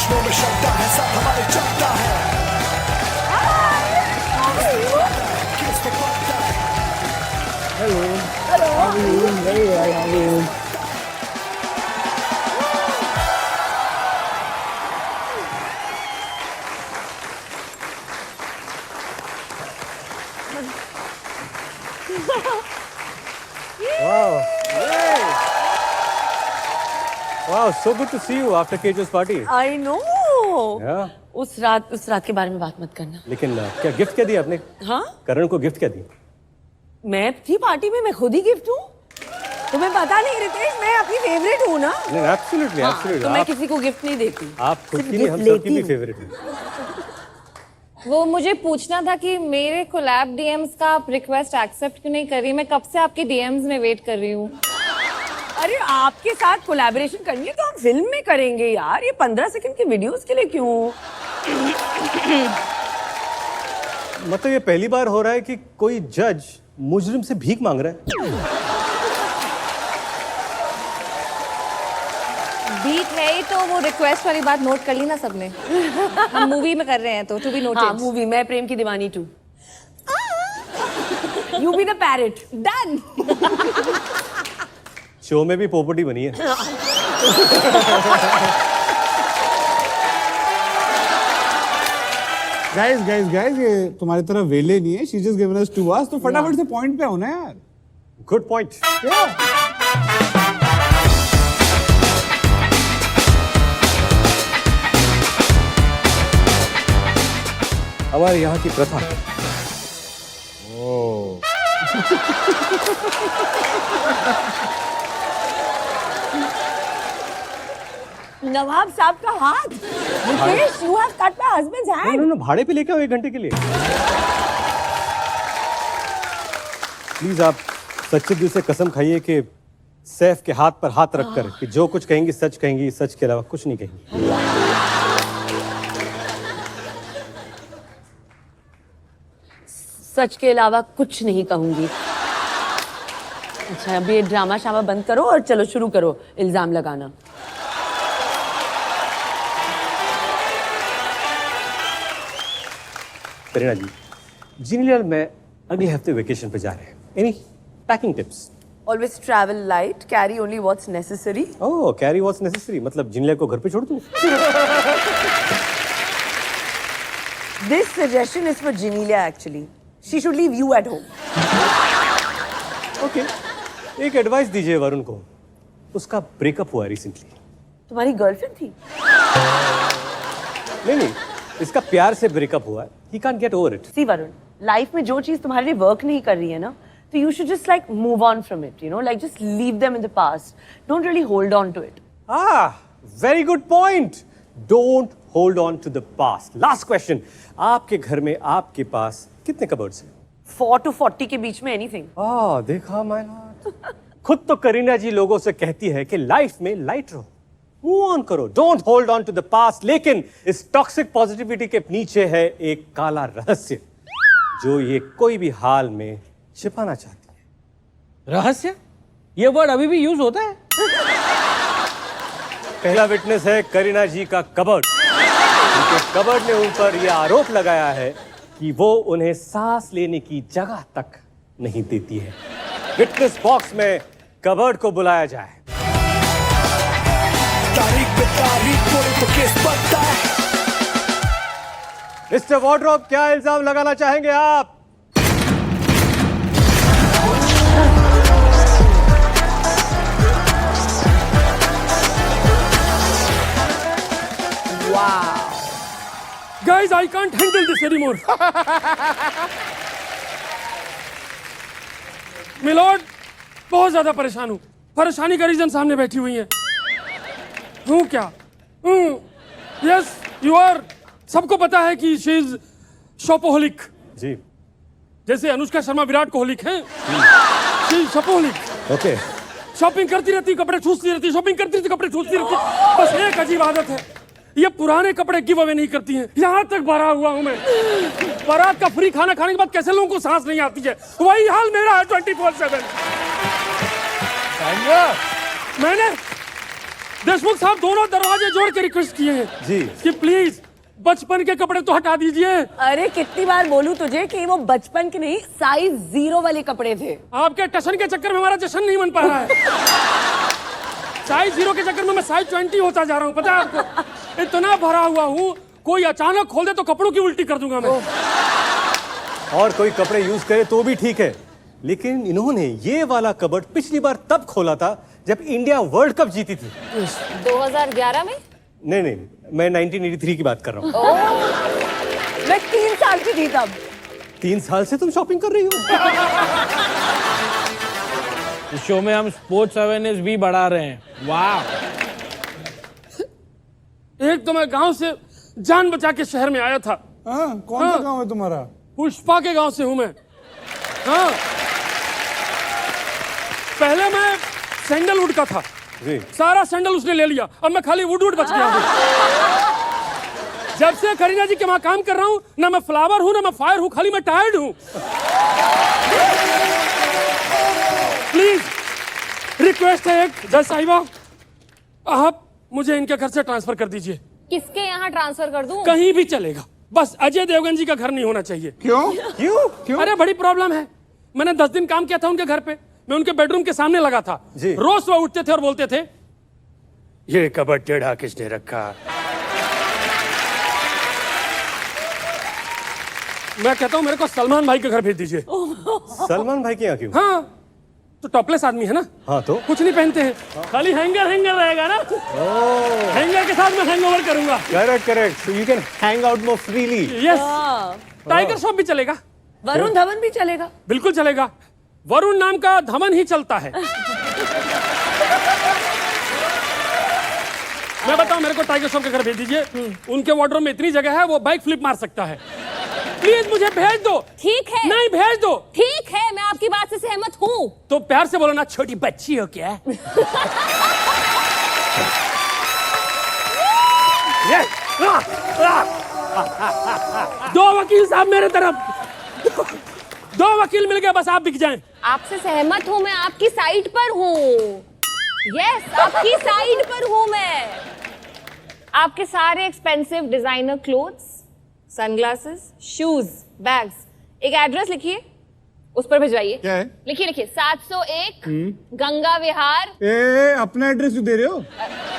जश्नों में शब्द है साथ हमारे चलता है किस पे पड़ता है Hello. Hello. How are you? Very well. How are you? Wow. Yay. Wow, so good to see you after Kejo's party. I know. Yeah. उस रात के बारे में बात मत करना. लेकिन क्या गिफ्ट क्या दिया आपने? हाँ? करण को गिफ्ट क्या दी? मैं थी पार्टी में, मैं खुद ही गिफ्ट हूँ. तुम्हें पता नहीं रितेश, मैं आपकी फेवरेट हूँ ना. नहीं, एब्सोल्युटली, एब्सोल्युटली. तो मैं किसी को गिफ्ट नहीं देती. आप खुद की नहीं, हम सबकी भी फेवरेट हैं. वो मुझे पूछना था कि मेरे कोलैब डीएम्स का आप रिक्वेस्ट एक्सेप्ट क्यों नहीं कर रही? मैं कब से आपके डीएम्स में वेट कर रही हूँ. अरे आपके साथ कोलैबोरेशन करनी है तो हम फिल्म में करेंगे यार. ये 15 सेकंड के वीडियोस के लिए क्यों? मतलब ये पहली बार हो रहा है कि कोई जज मुजरिम से भीख मांग रहा है. बीट है ही तो वो रिक्वेस्ट वाली बात नोट कर ली ना सबने. हम मूवी में कर रहे हैं तो टू बी नोटेड. हाँ, मूवी मैं प्रेम की दीवानी 2. You be the parrot. Done. Show में भी पोपटी बनी है. Guys, ये तुम्हारी तरह वेले नहीं है. She just given us 2 hours, तो फटाफट से पॉइंट पे हो ना यार. Good point. हमारे यहाँ की प्रथा. नवाब साहब का हाथ. Ritesh, you have cut my husband's hand. No, भाड़े पे लेके आओ 1 घंटे के लिए. प्लीज आप सच्चे दिल से कसम खाइए कि सैफ के हाथ पर हाथ रखकर कि जो कुछ कहेंगी सच के अलावा कुछ नहीं कहेंगी. सच के अलावा कुछ नहीं कहूंगी. अच्छा, अभी ये ड्रामा शामा बंद करो और चलो शुरू करो इल्जाम लगाना. करीना जी, जीनीलाल मैं अगले हफ्ते वेकेशन पे जा रहे हैं. Any packing tips? Always travel light, carry only what's necessary. ओह, कैरी व्हाट्स नेसेसरी. मतलब जीनीलाल को घर पे छोड़ दूं? This suggestion is for Genelia actually. She should leave you at home. Okay. एक एडवाइस दीजिए वरुण को. उसका ब्रेकअप हुआ रिसेंटली. तुम्हारी गर्लफ्रेंड थी? नहीं, इसका प्यार से ब्रेकअप हुआ है. He can't get over it. See Varun, life में जो चीज तुम्हारे लिए वर्क नहीं कर रही है ना, तो you should just like move on from it, you know, like just leave them in the past. Don't really hold on to it. Very good point. Don't hold on to the past. Last question. आपके घर में आपके पास कितने cupboards हैं? 4 to 40 के बीच में anything. देखा my Lord. खुद तो करीना जी लोगों से कहती है कि लाइफ में लाइट रहो, मूव ऑन करो, don't hold on to the past. लेकिन इस टॉक्सिक पॉजिटिविटी के पीछे है एक काला रहस्य जो ये कोई भी हाल में छिपाना चाहती है. रहस्य? ये वर्ड अभी भी यूज होता है? पहला विटनेस है करीना जी का कबर्ड. उनके कबर्ड ने उन पर यह आरोप लगाया है कि वो उन्हें सांस लेने की जगह तक नहीं देती है. विटनेस बॉक्स में कबर्ड को बुलाया जाए. तारीख पे तारीख कोई तो केस बनता है. मिस्टर वार्डरोब, क्या इल्जाम लगाना चाहेंगे आप? Guys, I can't handle this anymore. Milord, बहुत ज्यादा परेशान हूँ. परेशानी का रीजन सामने बैठी हुई है. हूँ क्या? Yes, you are. सबको पता है कि शी इज शॉपोहोलिक. जी. जैसे अनुष्का शर्मा विराट कोहलिक हैं. She is shopaholic. Okay. Shopping करती रहती, कपड़े ठूसती रहती, शॉपिंग करती रहती, कपड़े ठूसती रहती. बस एक अजीब आदत है, ये पुराने कपड़े गिव अवे नहीं करती हैं. यहाँ तक भरा हुआ हूँ मैं. बारात का फ्री खाना खाने के बाद कैसे लोगों को सांस नहीं आती है, वही हाल मेरा है 24/7. देशमुख साहब दोनों दरवाजे जोड़ के रिक्वेस्ट किए हैं जी। कि प्लीज बचपन के कपड़े तो हटा दीजिए। अरे कितनी बार बोलूं तुझे कि वो बचपन के नहीं साइज 0 वाले कपड़े थे। आपके टशन के चक्कर में हमारा जश्न नहीं बन पा रहा है। साइज 0 के चक्कर में मैं साइज 20 होता जा रहा हूँ, पता है आपको? इतना भरा हुआ हूँ, कोई अचानक खोल दे तो कपड़ों की उल्टी कर दूंगा मैं। और कोई कपड़े यूज करे तो भी ठीक है, लेकिन इन्होंने ये वाला कबर्ड पिछली बार तब खोला था जब इंडिया वर्ल्ड कप जीती थी। 2011 में? नहीं, मैं 1983 की बात कर रहा हूँ। मैं 3 साल की थी तब। 3 साल से तुम शॉपिंग कर रही हो? इस शो में हम स्पोर्ट्स अवेयरनेस भी बढ़ा रहे हैं। वाह। एक तो मैं गांव से जान बचा के शहर में आया था। हाँ, कौन सा गांव है तुम्हारा? पुष्पा के गांव से हूं मैं। हाँ, पहले मैं सैंडलवुड का था जी। सारा सैंडल उसने ले लिया, अब मैं खाली वुड बच गया हूं। जब से करीना जी के वहां काम कर रहा हूं, ना मैं फ्लावर हूं ना मैं फायर हूं, खाली मैं टायर्ड हूं। प्लीज रिक्वेस्ट है एक, जज साहिबा, आप मुझे इनके घर से ट्रांसफर कर दीजिए। किसके यहाँ ट्रांसफर कर दूं? कहीं भी चलेगा, बस अजय देवगन जी का घर नहीं होना चाहिए। क्यों? क्यों? अरे बड़ी प्रॉब्लम है। मैंने 10 दिन काम किया था उनके घर पे, मैं उनके बेडरूम के सामने लगा था जी। रोज सुबह उठते थे और बोलते थे, ये कबर्ड टेढ़ा किसने रखा? मैं कहता हूं मेरे को सलमान भाई के घर भेज दीजिए। सलमान भाई के यहाँ क्यों? हाँ, तो टॉपलेस आदमी है ना, हाँ तो कुछ नहीं पहनते हैं, खाली हैंगर रहेगा ना। हैंगर के साथ मैं हैंगओवर करूंगा। Correct, so you can hang out more freely. Yes, tiger Shroff भी चलेगा, वरुण धवन भी चलेगा। बिल्कुल चलेगा। वरुण नाम का धमन ही चलता है। मैं बताऊं, मेरे को टाइगर श्रॉफ के घर भेज दीजिए। उनके वार्डरोब में इतनी जगह है, वो बाइक फ्लिप मार सकता है। प्लीज मुझे भेज दो। ठीक है। नहीं, भेज दो। ठीक है, मैं आपकी बात से सहमत हूँ। तो प्यार से बोलो ना, छोटी बच्ची हो क्या? दो वकील साहब मेरे तरफ, दो वकील मिल गए, बस आप बिक जाएं। आपसे सहमत हूँ, मैं आपकी साइड पर हूँ। यस, आपकी साइड पर हूँ मैं। आपके सारे expensive designer clothes, sunglasses, shoes, bags, एक एड्रेस लिखिए, उस पर भिजवाइए। क्या है? लिखिए 701 गंगा विहार। अपना एड्रेस क्यों दे रहे हो?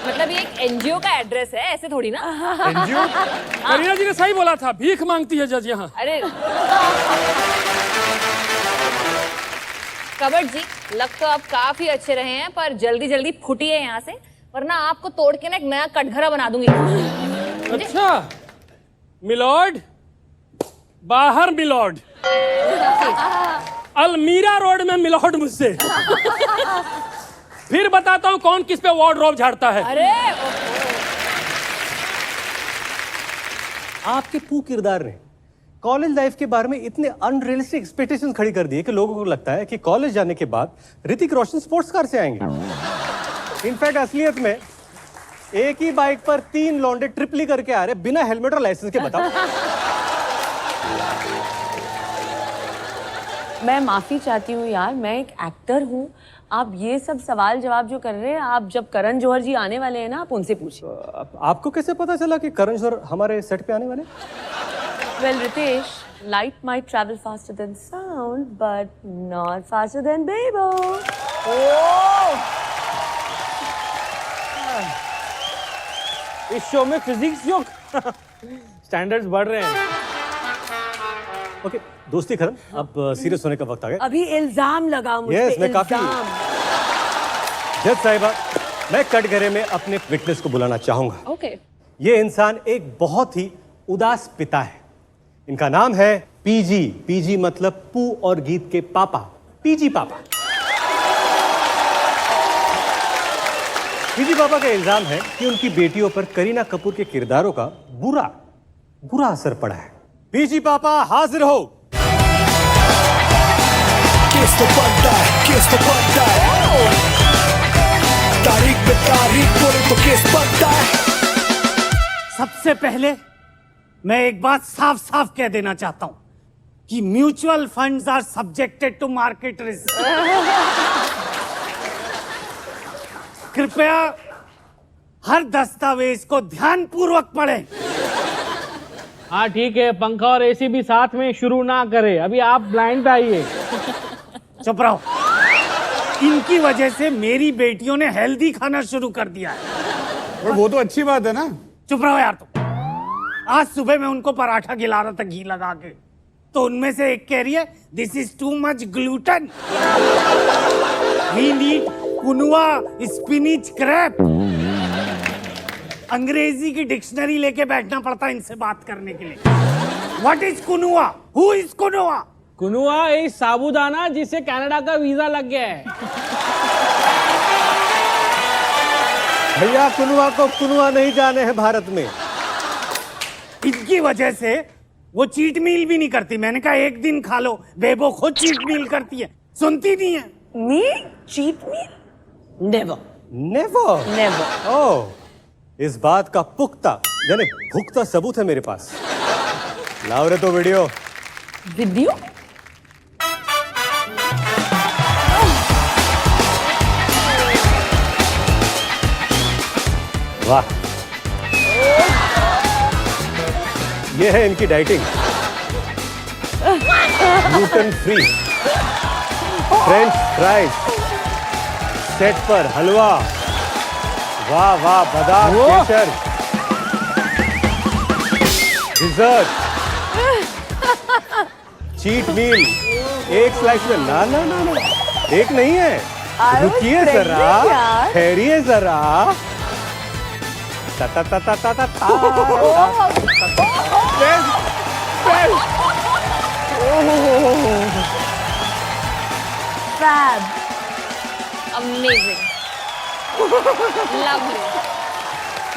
मतलब ये एक एनजीओ का एड्रेस है, ऐसे थोड़ी ना। एनजीओ? करीना जी ने सही बोला था, भीख मांगती है जज यहाँ। अरे कबर्ड जी, लग तो आप काफी अच्छे रहे हैं, पर जल्दी जल्दी फुटिए यहाँ से, वरना आपको तोड़ के ना एक नया कटघरा बना दूंगी। अच्छा मिलॉर्ड, बाहर मिलॉर्ड, अलमीरा रोड में मिलॉर्ड मुझसे। फिर बताता हूं कौन किस पे वार्डरोब झाड़ता है। अरे आपके पू किरदार ने कॉलेज लाइफ के बारे में इतने अनरियलिस्टिक एक्सपेक्टेशंस खड़ी कर दी है कि लोगों को लगता है कि कॉलेज जाने के बाद ऋतिक रोशन स्पोर्ट्स कार से आएंगे। इनफैक्ट असलियत में एक ही बाइक पर 3 लौंडे ट्रिपली करके आ रहे बिना हेलमेट और लाइसेंस के। बताओ। मैं माफी चाहती हूँ यार, मैं एक एक्टर हूँ। आप ये सब सवाल जवाब जो कर रहे हैं, आप जब करण जौहर जी आने वाले हैं ना, आप उनसे पूछिए। आपको कैसे पता चला कि करण जौहर हमारे सेट पे आने वाले? Well, Ritesh, light might travel faster than sound, but not faster than Bebo. इस शो में फिजिक्स जोक स्टैंडर्ड्स बढ़ रहे हैं। ओके, दोस्ती खत्म, अब सीरियस होने का वक्त आ गया। अभी इल्जाम लगा मुझ Yes, पे, मैं काफी- इल्जाम। जज साहिबा, मैं कटघरे में अपने विटनेस को बुलाना चाहूंगा। ओके। ये इंसान एक बहुत ही उदास पिता है। इनका नाम है पीजी। पीजी मतलब पू और गीत के पापा, पीजी पापा। पीजी पापा का इल्जाम है कि उनकी बेटियों पर करीना कपूर के किरदारों का बुरा असर पड़ा है। पीजी पापा हाजिर हो। केस तो बनता है, केस तो बनता है। तारीख पे तारीख बोले तो केस बनता है। सबसे पहले मैं एक बात साफ साफ कह देना चाहता हूं कि mutual funds are subjected to market risk. कृपया हर दस्तावेज को ध्यानपूर्वक पढ़ें। हाँ ठीक है, पंखा और एसी भी साथ में शुरू ना करे, अभी आप ब्लाइंड पे आइए। चुप रहो। इनकी वजह से मेरी बेटियों ने हेल्दी खाना शुरू कर दिया है। और वो तो अच्छी बात है ना। चुप रहो यार तुम। आज सुबह मैं उनको पराठा खिला रहा था घी लगा के, तो उनमें से एक कह रही है this is too much gluten, we need quinoa spinach crap. अंग्रेजी की डिक्शनरी लेके बैठना पड़ता है इनसे बात करने के लिए। What is quinoa? Who is quinoa? Quinoa एक साबूदाना जिससे कनाडा का वीजा लग गया है। भैया कुनुआ को कुनुआ नहीं जाने हैं भारत में। इनकी वजह से वो चीट मील भी नहीं करती। मैंने कहा एक दिन खा लो, बेबो खुद चीट मील करती है, सुनती नहीं है। Me? Cheat meal? Never. Never. Never. ओह, इस बात का पुख्ता यानी पुख्ता सबूत है मेरे पास। लाओ रे तो वीडियो। Video? वाह, ये है इनकी dieting. Gluten free, French fries, set पर हलवा, वाह वाह, बादाम केसर, डिजर्ट, चीट मील, एक स्लाइस में ना ना ना ना, एक नहीं है। I was रुकिए जरा, pregnant, यार। ठहरिए जरा। ता ता ता ता ता ता ता। Fab. Amazing. Lovely.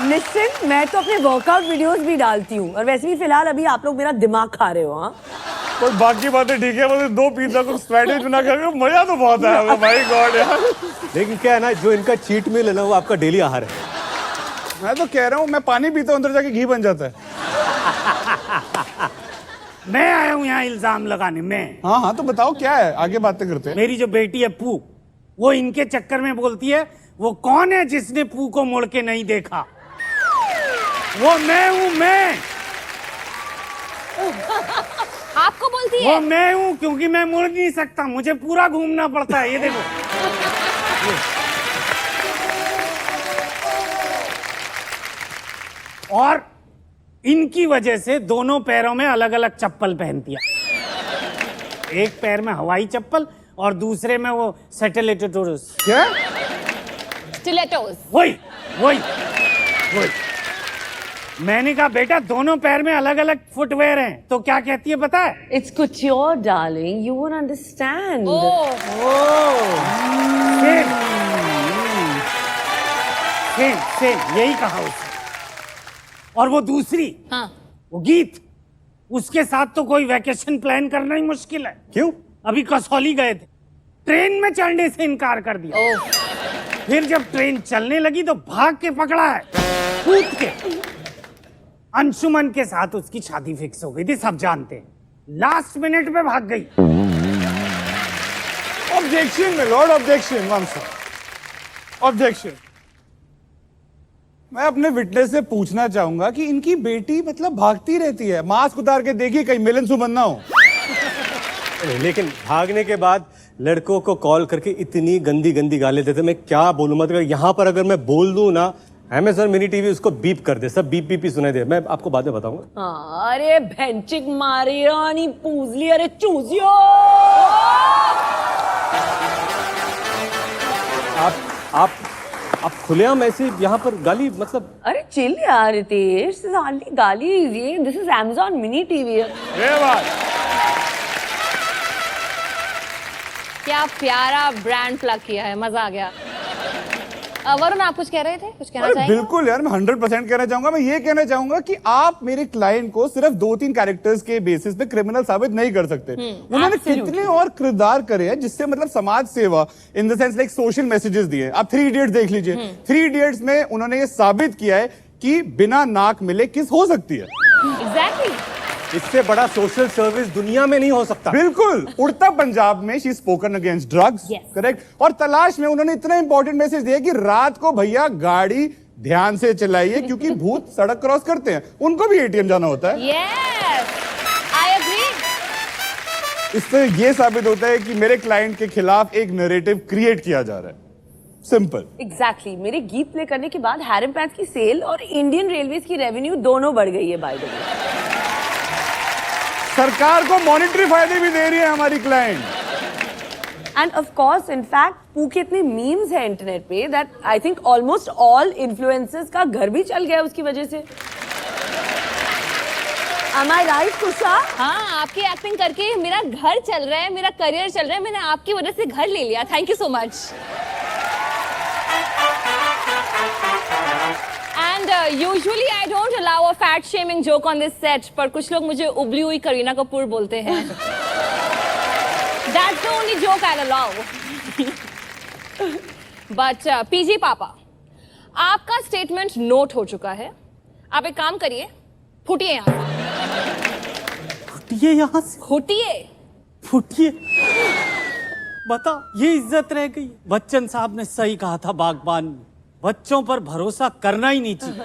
Listen, मैं तो अपने वर्कआउट वीडियोस भी डालती हूँ, और वैसे भी फिलहाल अभी आप लोग मेरा दिमाग खा रहे हो। हाँ, पर बाकी बातें ठीक है, मतलब 2 पिज्जा को स्क्वैटिश बना कर मजा तो बहुत आया। भाई गॉड यार। लेकिन क्या है ना, जो इनका चीट मील है ना, वो आपका डेली आहार है। मैं तो कह रहा हूँ, मैं पानी पीता हूँ, अंदर जाके घी बन जाता है। मैं आया हूँ यहाँ इल्जाम लगाने में। हाँ हाँ, तो बताओ क्या है, आगे बातें करते हैं। मेरी जो बेटी है पू, वो इनके चक्कर में बोलती है वो कौन है जिसने पू को मुड़ के नहीं देखा? वो मैं हूँ, मैं। आपको बोलती है? वो मैं हूँ क्योंकि मैं मुड़ नहीं सकता, मुझे पूरा घूमना पड़ता है। ये देखो, और इनकी वजह से दोनों पैरों में अलग अलग चप्पल पहनती है। एक पैर में हवाई चप्पल और दूसरे में वो सैटेलाइटोरस। क्या? Stilettos. वही वही वही। मैंने कहा बेटा दोनों पैर में अलग अलग फुटवेयर हैं, तो क्या कहती है पता है? it's couture, darling. You won't understand. Oh. Same same same, यही कहा उसने। और वो दूसरी, हाँ. वो गीत, उसके साथ तो कोई वैकेशन प्लान करना ही मुश्किल है। क्यों? अभी कसौली गए थे, ट्रेन में चढ़ने से इनकार कर दिया। Oh. फिर जब ट्रेन चलने लगी तो भाग के पकड़ा है, कूद के। अंशुमन के साथ उसकी शादी फिक्स हो गई थी, सब जानते हैं। लास्ट मिनट पे भाग गई। ऑब्जेक्शन में लॉर्ड, ऑब्जेक्शन, वंश ऑब्जेक्शन। मैं अपने विटनेस से पूछना चाहूंगा कि इनकी बेटी मतलब भागती रहती है, मास्क उतार के देखिए कहीं मिलन सुमन ना हो। लेकिन भागने के बाद लड़कों को कॉल करके इतनी गंदी गंदी गाली देते, मैं क्या बोलूं। मतलब यहाँ पर अगर मैं बोल दूं ना, Amazon मिनी टीवी उसको बीप कर दे, सब बीप बीप ही सुनाई दे। मैं आपको बाद में बताऊंगा। हाँ, अरे भेंचिक मारी रानी पूजली, अरे चूजियो। आप खुलेआम ऐसे यहाँ पर गाली, मतलब अरे चिल यार रितेश, दिस इज हार्डली गाली, ये this is Amazon mini TV. ये बात क्या प्यारा ब्रांड प्लग किया है, मजा आ गया। वरुण आप कुछ कह रहे थे, कुछ कहना अरे चाहेंगे? बिल्कुल यार, मैं 100% कहना चाहूंगा। मैं ये कहना चाहूंगा कि आप मेरे क्लाइंट को सिर्फ 2-3 कैरेक्टर्स के बेसिस पे क्रिमिनल साबित नहीं कर सकते। उन्होंने कितने और किरदार करे हैं जिससे मतलब समाज सेवा in the sense like social messages दिए। आप 3 इडियट्स देख लीजिए। 3 इडियट्स में उन्होंने ये साबित किया है कि बिना नाक मिले किस हो सकती है। Exactly. इससे बड़ा सोशल सर्विस दुनिया में नहीं हो सकता। बिल्कुल। उड़ता पंजाब में she spoken against drugs, Yes. Correct. और तलाश में उन्होंने इतना इंपॉर्टेंट मैसेज दिया कि रात को भैया गाड़ी ध्यान से चलाइए क्योंकि भूत सड़क क्रॉस करते हैं, उनको भी एटीएम जाना होता है। Yes, I agree. इससे ये साबित होता है कि मेरे क्लाइंट के खिलाफ एक नैरेटिव क्रिएट किया जा रहा है। सिंपल। एग्जैक्टली मेरे गीत प्ले करने के बाद हैरम पैंट्स की सेल और इंडियन रेलवेज की रेवेन्यू दोनों बढ़ गई है बाय द वे। सरकार को मॉनेटरी फायदे भी दे रही है हमारी client. End of course in fact पू के इतने मीम्स हैं इंटरनेट पे that I think almost all influencers का घर भी चल गया उसकी वजह से। Am I right, कुशा? हाँ, आपकी एक्टिंग करके मेरा घर चल रहा है, मेरा करियर चल रहा है, मैंने आपकी वजह से घर ले लिया। Thank you so much. And usually I don't allow a fat shaming joke on this set, पर कुछ लोग मुझे उबली हुई करीना कपूर बोलते हैं। That's the only joke I'll allow. But PG पापा, आपका स्टेटमेंट नोट हो चुका है। आप एक काम करिए, फुटिए यहाँ से। ये यहाँ से फुटिए। फुटिए। बता, ये इज्जत रह गई। बच्चन साहब ने सही कहा था बागबान में, बच्चों पर भरोसा करना ही नहीं चाहिए।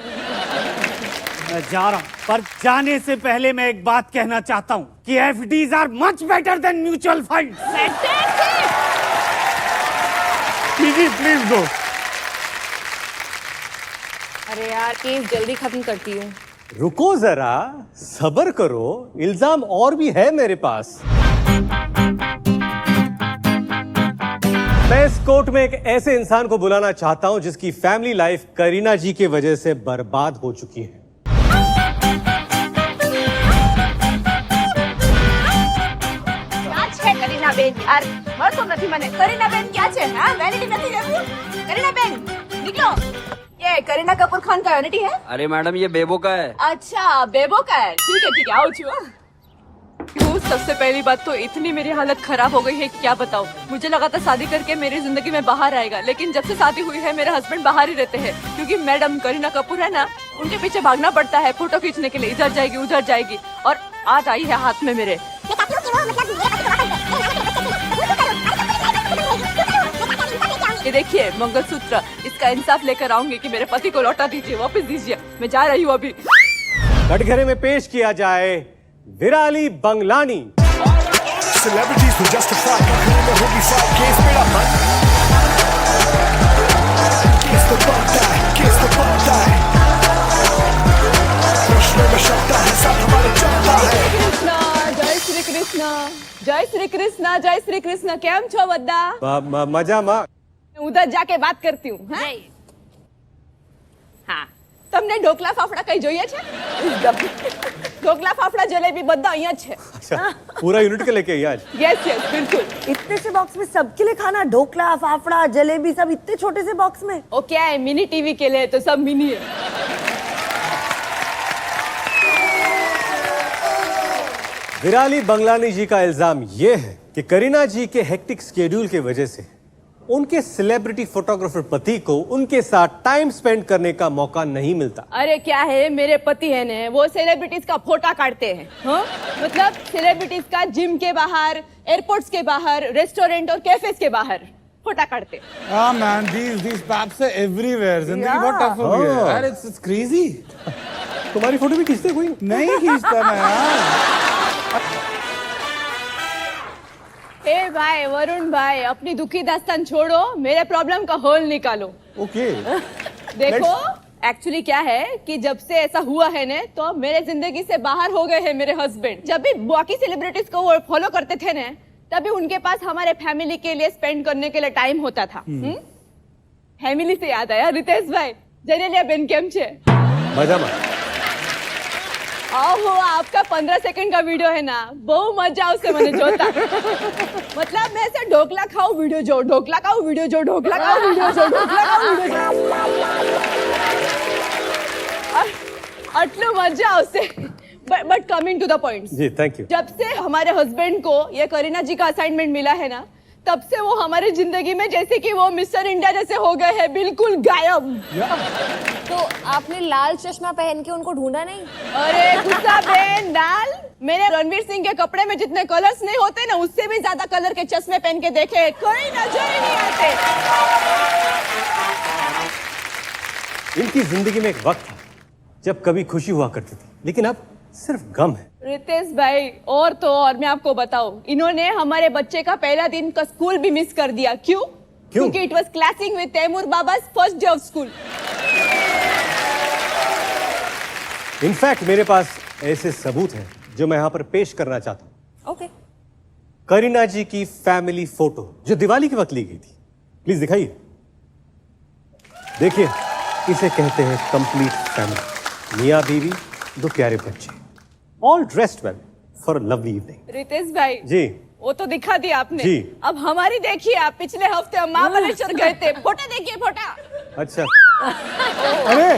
मैं जा रहा हूं, पर जाने से पहले मैं एक बात कहना चाहता हूं कि FDs are much better than mutual fund. Please go. अरे यार, केस जल्दी खत्म करती हूँ। रुको जरा, सब्र करो, इल्जाम और भी है मेरे पास। मैं इस कोर्ट में एक ऐसे इंसान को बुलाना चाहता हूं जिसकी फैमिली लाइफ करीना जी की वजह से बर्बाद हो चुकी है। કરીનાબેન યાર મળતો નથી મને કરીનાબેન ક્યાં છે હા વેલિડી નથી રહેવું કરીનાબેન નીકળો ये करीना कपूर खान का यूनिटी है। अरे मैडम ये बेबो का है। अच्छा बेबो का है, ठीक है आओ छुआ। सबसे पहली बात तो इतनी मेरी हालत खराब हो गई है कि क्या बताऊं। मुझे लगा था शादी करके मेरी जिंदगी में बाहर आएगा, लेकिन जब से शादी हुई है मेरे हस्बैंड बाहर ही रहते हैं, क्योंकि मैडम करीना कपूर है ना, उनके पीछे भागना पड़ता है फोटो खींचने के लिए। इधर जाएगी उधर जाएगी, और आज आई है हाथ में मेरे। ये देखिए मंगलसूत्र, इसका इंसाफ लेकर आऊंगी कि मेरे पति को लौटा दीजिए, वापस दीजिए। मैं जा रही हूँ अभी। कटघरे में पेश किया जाए Virali बंगलानी। Celebrities who justify Katrina who decide case मेरा मन केस तो बनता है प्रश्न में शब्द है साथ हमारे चलता है। जय श्री कृष्ण जय श्री कृष्ण जय श्री कृष्ण। केम छो बद्दा? मजा मा उधर जाके बात करती हूँ। हाँ તમને ઢોકલા ફાફડા કઈ જોઈએ છે? ઢોકલા ફાફડા જલેબી બધા અહીંયા છે। अच्छा, पूरा यूनिट के लेके आई आज। यस यस बिल्कुल। इतने से बॉक्स में सबके लिए खाना, ढोकला फाफड़ा जलेबी सब इतने छोटे से बॉक्स में। ओ क्या है, मिनी टीवी के लिए तो सब मिनी है। विराली बंगलानी जी का इल्जाम यह है कि करीना जी के हेक्टिक शेड्यूल की वजह से उनके सेलिब्रिटी फोटोग्राफर पति को उनके साथ टाइम स्पेंड करने का मौका नहीं मिलता। अरे क्या है, मेरे पति है ने वो सेलिब्रिटीज का फोटा काटते हैं। हाँ? मतलब सेलिब्रिटीज का जिम के बाहर, एयरपोर्ट्स के बाहर, रेस्टोरेंट और कैफेज के बाहर फोटा काटते। Ah man, these paps are everywhere. जिंदगी बहुत टफ हो गई है यार, it's crazy। तुम्हारी फोटो भी खींचते कोई नहीं खींचता मैं यार। ए भाई वरुण भाई, अपनी दुखी दास्तान छोड़ो, मेरे प्रॉब्लम का हल निकालो। ओके। देखो एक्चुअली क्या है कि जब से ऐसा हुआ है ने, तो मेरे जिंदगी से बाहर हो गए हैं मेरे हस्बैंड। जब भी बाकी सेलिब्रिटीज को वो फॉलो करते थे ने, तभी उनके पास हमारे फैमिली के लिए स्पेंड करने के लिए टाइम होता था। फैमिली से याद आया, रितेश भाई जनेलिया बेन केम छे? मजा मा ओहो, आपका 15 सेकंड का वीडियो है ना, बहुत मजा उससे मैंने जोता। मतलब मैं से ढोकला खाऊं वीडियो जो, ढोकला खाऊं वीडियो जो, ढोकला खाऊं वीडियो जो, ढोकला खाऊं वीडियो जो। अटलो मजा उससे। But coming to the point जी, थैंक यू। जब से हमारे हस्बैंड को ये करीना जी का असाइनमेंट मिला है ना, तब से वो हमारी जिंदगी में जैसे कि वो मिस्टर इंडिया जैसे हो गए हैं, बिल्कुल गायब। तो आपने लाल चश्मा पहन के उनको ढूंढा नहीं? अरे गुस्सा बहन लाल, मैंने रणवीर सिंह के कपड़े में जितने कलर्स नहीं होते ना, उससे भी ज्यादा कलर के चश्मे पहन के देखे, कोई नजर ही नहीं आते। इनकी जिंदगी में एक वक्त था जब कभी खुशी हुआ करती थी, लेकिन अब सिर्फ गम है। रितेश भाई, और तो और मैं आपको बताऊं, इन्होंने हमारे बच्चे का पहला दिन का स्कूल भी मिस कर दिया। क्यों? क्योंकि it was clashing with Taimur बाबा's first day of school. In fact मेरे पास ऐसे सबूत हैं जो मैं यहां पर पेश करना चाहता हूं। ओके। करीना जी की फैमिली फोटो जो दिवाली के वक्त ली गई थी, प्लीज दिखाइए। देखिए, इसे कहते हैं कंप्लीट फैमिली, मियां बीवी, दो प्यारे बच्चे, all dressed well for a lovely evening. Ritesh भाई जी, वो तो दिखा दिया आपने जी। अब हमारी देखिए आप। पिछले हफ्ते हम महाबलेश्वर गए थे। फोटा देखिए, फोटा। अच्छा। अरे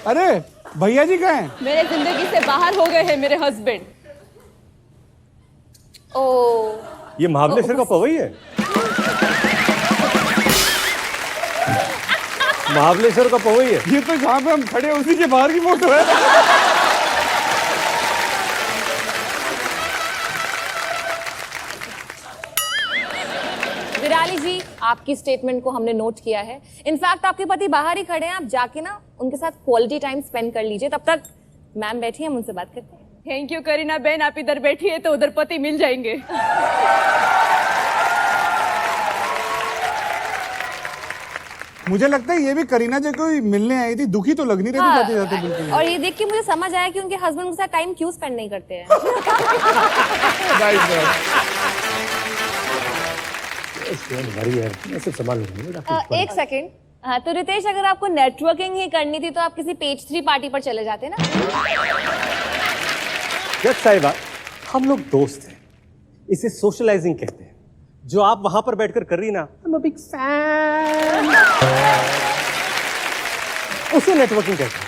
अरे भैया जी कहाँ हैं? मेरे जिंदगी से बाहर हो गए हैं मेरे हस्बैंड। ओ, ये महाबलेश्वर का पवई है? महाबलेश्वर का पवई है? ये तो जहाँ पे हम खड़े हैं उसी के बाहर की फोटो है। विराली जी, आपकी स्टेटमेंट को हमने नोट किया है। इनफैक्ट आपके पति बाहर ही खड़े हैं, आप जाके ना उनके साथ क्वालिटी टाइम स्पेंड कर लीजिए। तब तक मैम बैठी है, हम उनसे बात करते हैं। थैंक यू करीना बहन, आप इधर बैठी है तो उधर पति मिल जाएंगे। मुझे लगता है ये भी करीना जी को ही मिलने आई थी, दुखी तो लग नहीं रही थी जाते जाते बिल्कुल। और ये देख के मुझे समझ आया कि उनके हस्बैंड के साथ टाइम क्यों स्पेंड नहीं करते हैं। एक सेकेंड। हाँ, तो रितेश, अगर आपको नेटवर्किंग ही करनी थी तो आप किसी पेज 3 पार्टी पर चले जाते ना। जज साहिबा, हम लोग दोस्त हैं, इसे सोशलाइजिंग कहते हैं। जो आप वहां पर बैठकर कर रही ना, I'm a big fan, उसे नेटवर्किंग कहते हैं।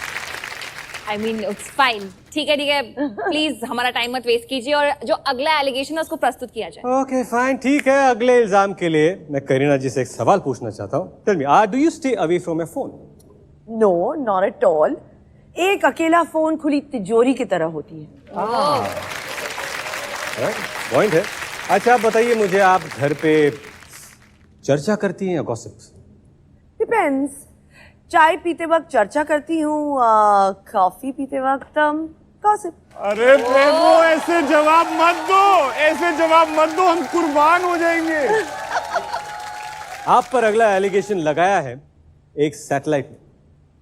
I mean it's fine. ठीक है, प्लीज हमारा टाइम मत वेस्ट कीजिए और जो अगला एलिगेशन है उसको प्रस्तुत किया जाए। ओके फाइन, ठीक है। अगले इल्जाम के लिए मैं करीना जी से एक सवाल पूछना चाहता हूँ। Tell me, do you stay away from your phone? No, not at all. एक अकेला फोन खुली तिजोरी की तरह होती है। पॉइंट है। अच्छा, आप बताइए मुझे, आप घर पे चर्चा करती हैं या गॉसिप्स? डिपेंड्स। चाय पीते वक्त चर्चा करती हूँ, कॉफी पीते वक्त गॉसिप। अरे प्रेमो, ऐसे जवाब मत दो, ऐसे जवाब मत दो, हम कुर्बान हो जाएंगे। आप पर अगला एलिगेशन लगाया है एक सैटेलाइट ने।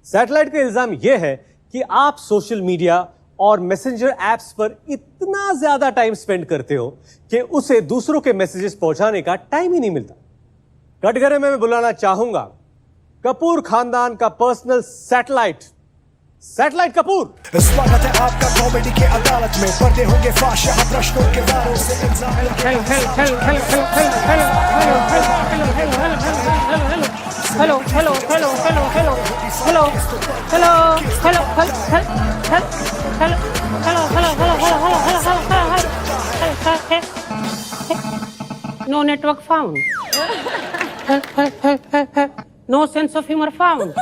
सैटेलाइट का इल्जाम यह है कि आप सोशल मीडिया और मैसेंजर एप्स पर इतना ज्यादा टाइम स्पेंड करते हो कि उसे दूसरों के मैसेजेस पहुंचाने का टाइम ही नहीं मिलता। कटघरे में मैं बुलाना चाहूंगा कपूर खानदान का पर्सनल सैटेलाइट, सैटेलाइट कपूर। स्वागत है आपका कॉमेडी के अदालत में, पर्दे होंगे फाश यहाँ प्रश्नों के दारों से इल्जाम No network found. No sense of humor found.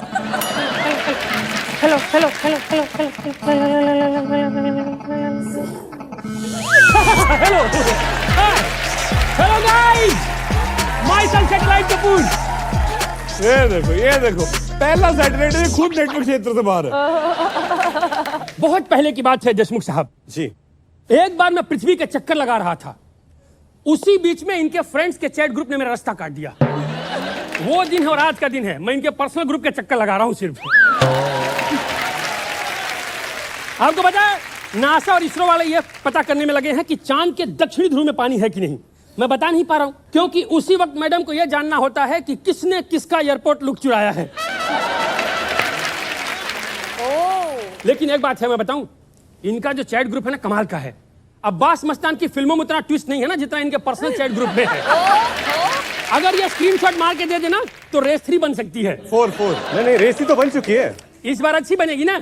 Hello. Hello guys, my son satellite Kapoor. ये देखो पहला सैटेलाइट है, खुद नेटवर्क क्षेत्र से बाहर है। बहुत पहले की बात है देशमुख साहब जी। एक बार मैं पृथ्वी के चक्कर लगा रहा था, उसी बीच में इनके फ्रेंड्स के चैट ग्रुप ने मेरा रास्ता काट दिया। वो दिन है और आज का दिन है, मैं इनके पर्सनल ग्रुप के चक्कर लगा रहा हूं सिर्फ। आपको पता है, नासा और इसरो वाले ये पता करने में लगे हैं कि चांद के दक्षिणी ध्रुव में पानी है कि नहीं। मैं बता नहीं पा रहा हूं क्योंकि उसी वक्त मैडम को यह जानना होता है कि किसने किसका एयरपोर्ट लुक चुराया है। लेकिन एक बात है, मैं बताऊं, इनका जो चैट ग्रुप है ना, कमाल का है। अब्बास मस्तान की फिल्मों में उतना ट्विस्ट नहीं है ना जितना इनके पर्सनल चैट ग्रुप में है। अगर ये स्क्रीनशॉट मार के दे देना तो रेस 3 बन सकती है। 4 नहीं, रेस 3 तो बन चुकी है। इस बार अच्छी बनेगी ना।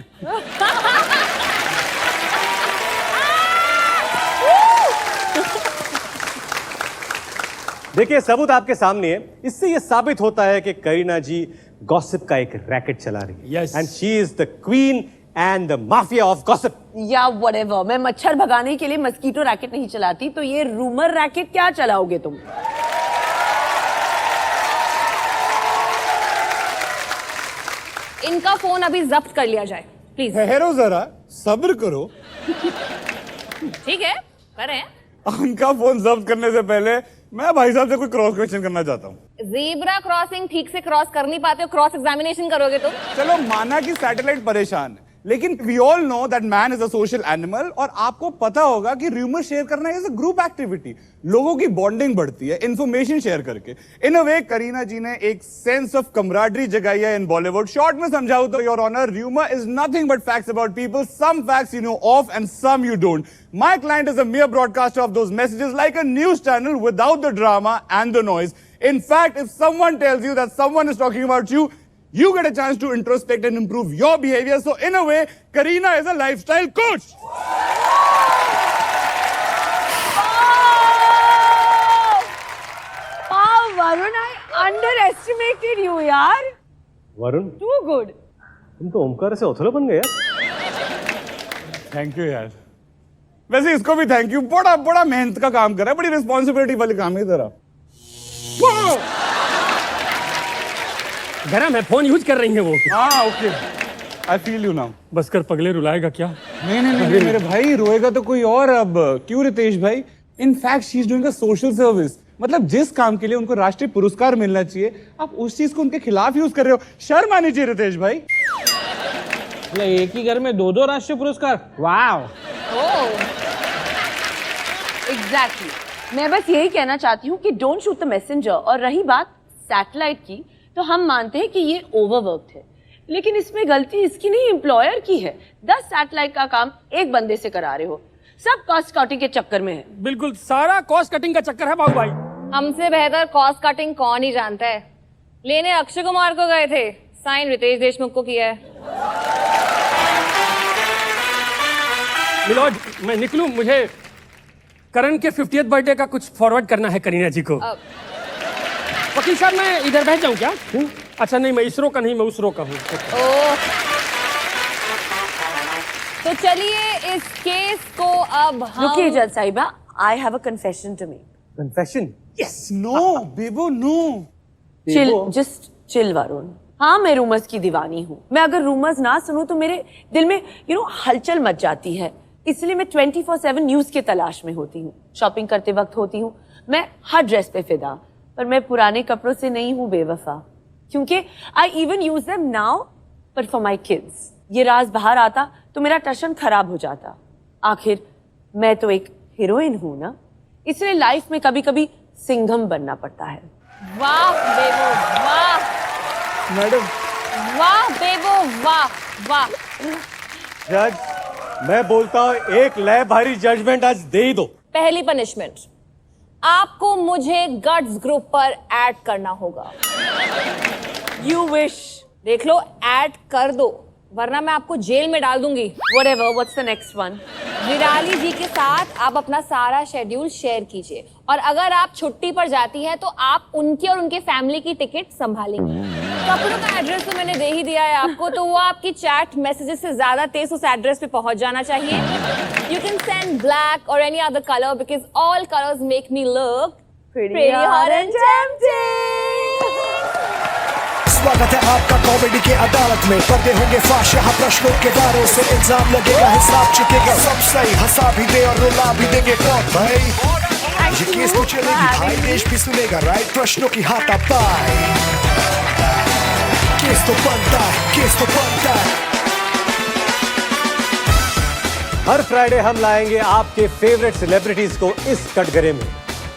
देखिए, सबूत आपके सामने है। इससे यह साबित होता है कि करीना जी गॉसिप का एक रैकेट चला रही है। Yes. And she is the queen and the mafia of gossip. या व्हाटएवर, मैं मच्छर भगाने के लिए मस्कीटो रैकेट नहीं चलाती, तो ये रूमर रैकेट क्या चलाओगे तुम? इनका फोन अभी जब्त कर लिया जाए प्लीज। ठहरो जरा, सब्र करो। ठीक है, करें। उनका फोन जब्त करने से पहले मैं भाई साहब से कोई क्रॉस क्वेश्चन करना चाहता हूँ। ज़ेब्रा क्रॉसिंग ठीक से क्रॉस कर नहीं पाते हो, क्रॉस एग्जामिनेशन करोगे तो? चलो माना कि सैटेलाइट परेशान है, लेकिन we all know that man is a social animal, और आपको पता होगा कि रूमर शेयर करना इज अ ग्रुप एक्टिविटी। लोगों की बॉन्डिंग बढ़ती है इंफॉर्मेशन शेयर करके। इन अ वे करीना जी ने एक सेंस ऑफ कमराडरी जगाई है इन बॉलीवुड। शॉर्ट में समझाऊं तो your honour, rumour is nothing but facts about people. Some facts you know of and some you don't. My client is a mere broadcaster of those messages, like a news channel without the drama and the noise. In fact, if someone tells you that someone is talking about you, you get a chance to introspect and improve your behavior. So in a way, Kareena is a lifestyle coach. Wow, Varun, I underestimated you, yaar. Varun, Too good. तुम तो ओमकार से ओथलो बन गए यार। Thank you यार। वैसे इसको भी थैंक यू, बड़ा बड़ा मेहनत का काम कर रहा है, बड़ी रिस्पॉन्सिबिलिटी वाली काम है तेरा। गरम है, फोन यूज कर रही है वो। हाँ okay, I feel you now. बस कर पगले, रुलाएगा क्या? नहीं नहीं नहीं मेरे भाई, रोएगा तो कोई और। अब क्यों रितेश भाई? In fact she is doing a social service. मतलब जिस काम के लिए उनको राष्ट्रीय पुरस्कार मिलना चाहिए, आप उस चीज को उनके खिलाफ यूज कर रहे हो। शर्म आनी चाहिए रितेश भाई। एक ही घर में दो दो राष्ट्रीय पुरस्कार, वाह। एग्जैक्टली, मैं बस यही कहना चाहती हूँ कि डोंट शूट द मैसेंजर। और रही बात सैटेलाइट की, तो हम मानते हैं कि ये ओवरवर्क्ड है, लेकिन इसमें गलती इसकी नहीं, एम्प्लॉयर की है। 10 सैटेलाइट का काम एक बंदे से करा रहे हो, सब कॉस्ट कटिंग के चक्कर में है। बिल्कुल, सारा कॉस्ट कटिंग का चक्कर है बाबू भाई। हमसे बेहतर कॉस्ट कटिंग कौन ही जानता है। लेने अक्षय कुमार को गए थे, साइन रितेश देशमुख को किया है। मिलोज, मैं निकलूं, मुझे करण के 50th बर्थडे का कुछ फॉरवर्ड करना है करीना जी को। वकील साहब, मैं इधर बैठ जाऊं क्या? अच्छा नहीं, मैं इसरो का नहीं, मैं उसरो का हूँ। तो चलिए इस केस को अब हम... रुकिए जज साहिबा, I have a confession to make. Confession? Yes, no Bebo no. Chill, just chill Varun. हाँ, मैं रूमर्स की दीवानी हूँ। मैं अगर रूमर्स ना सुनूं तो मेरे दिल में हलचल मच जाती है। इसलिए मैं 24/7 न्यूज के तलाश में होती हूँ। शॉपिंग करते वक्त होती हूँ मैं हर ड्रेस पे फिदा, पर मैं पुराने कपड़ों से नहीं हूँ बेवफा, क्योंकि I even use them now पर फॉर माई किड्स। ये राज बाहर आता तो मेरा टशन खराब हो जाता। आखिर मैं तो एक हीरोइन हूँ ना, इसलिए लाइफ में कभी कभी सिंघम बनना पड़ता है। वाह बेबो वाह, मैडम वाह बेबो वाह वाह। जज, मैं बोलता हूँ एक लय भारी जजमेंट आज दे ही दो। पहली पनिशमेंट, आपको मुझे गट्स ग्रुप पर ऐड करना होगा। You wish. देख लो, ऐड कर दो, वरना मैं आपको जेल में डाल दूंगी। Whatever, what's the next one? Virali जी के साथ आप अपना सारा शेड्यूल शेयर कीजिए, और अगर आप छुट्टी पर जाती हैं तो आप उनके और उनके फैमिली की टिकट संभालेंगे। कपड़ों का एड्रेस तो मैंने दे ही दिया है आपको, तो वो आपकी चैट मैसेजेस से ज्यादा तेज उस एड्रेस पे पहुंच जाना चाहिए। यू कैन सेंड ब्लैक और any other colour, because all colours make me look pretty hot and tempting। स्वागत है आपका कॉमेडी के अदालत में। पर्दे होंगे फाश, यहाँ प्रश्नों के वारों से इल्जाम लगेगा, हिसाब चुकेगा। सब सही, हंसा भी दे और रुला भी देंगे। कौन भाई? ये केस तो चलेगी भाई, देश भी सुनेगा राइट। प्रश्नों की हाथापाई, केस तो बनता है, केस तो बनता है। हर फ्राइडे हम लाएंगे आपके फेवरेट सेलिब्रिटीज को इस कटघरे में।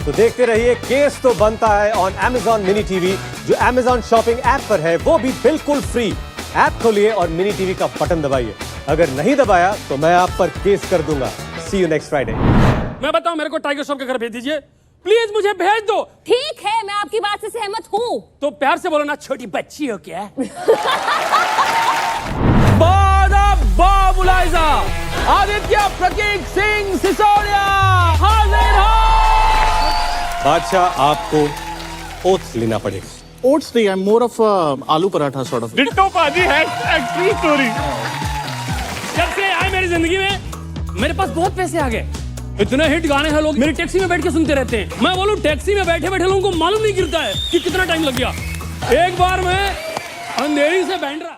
तो देखते रहिए केस तो बनता है ऑन Amazon मिनी टीवी, जो Amazon शॉपिंग ऐप पर है, वो भी बिल्कुल फ्री। ऐप खोलिए और मिनी टीवी का बटन दबाइए। अगर नहीं दबाया तो मैं आप पर केस कर दूंगा। सी यू नेक्स्ट फ्राइडे। मैं बताऊं, मेरे को टाइगर श्रॉफ के घर भेज दीजिए प्लीज, मुझे भेज दो। ठीक है, मैं आपकी बात से सहमत हूँ। तो प्यार से बोलो ना, छोटी बच्ची हो क्या? बाबुलाइजा आदित्य प्रतीक सिंह सिसोदिया हाजिर हो। बादशाह, आपको ओट्स लेना पड़ेगा। ओट्स नहीं, आई एम मोर ऑफ आलू पराठा सॉर्ट ऑफ। डिट्टो पाजी है ट्रू स्टोरी। जब से आए मेरी जिंदगी में मेरे पास बहुत पैसे आ गए। इतने हिट गाने हैं, लोग मेरी टैक्सी में बैठ के सुनते रहते हैं। मैं बोलूं, टैक्सी में बैठे बैठे लोगों को मालूम नहीं गिरता है कि कितना टाइम लग गया। एक बार मैं अंधेरी से बैंड्रा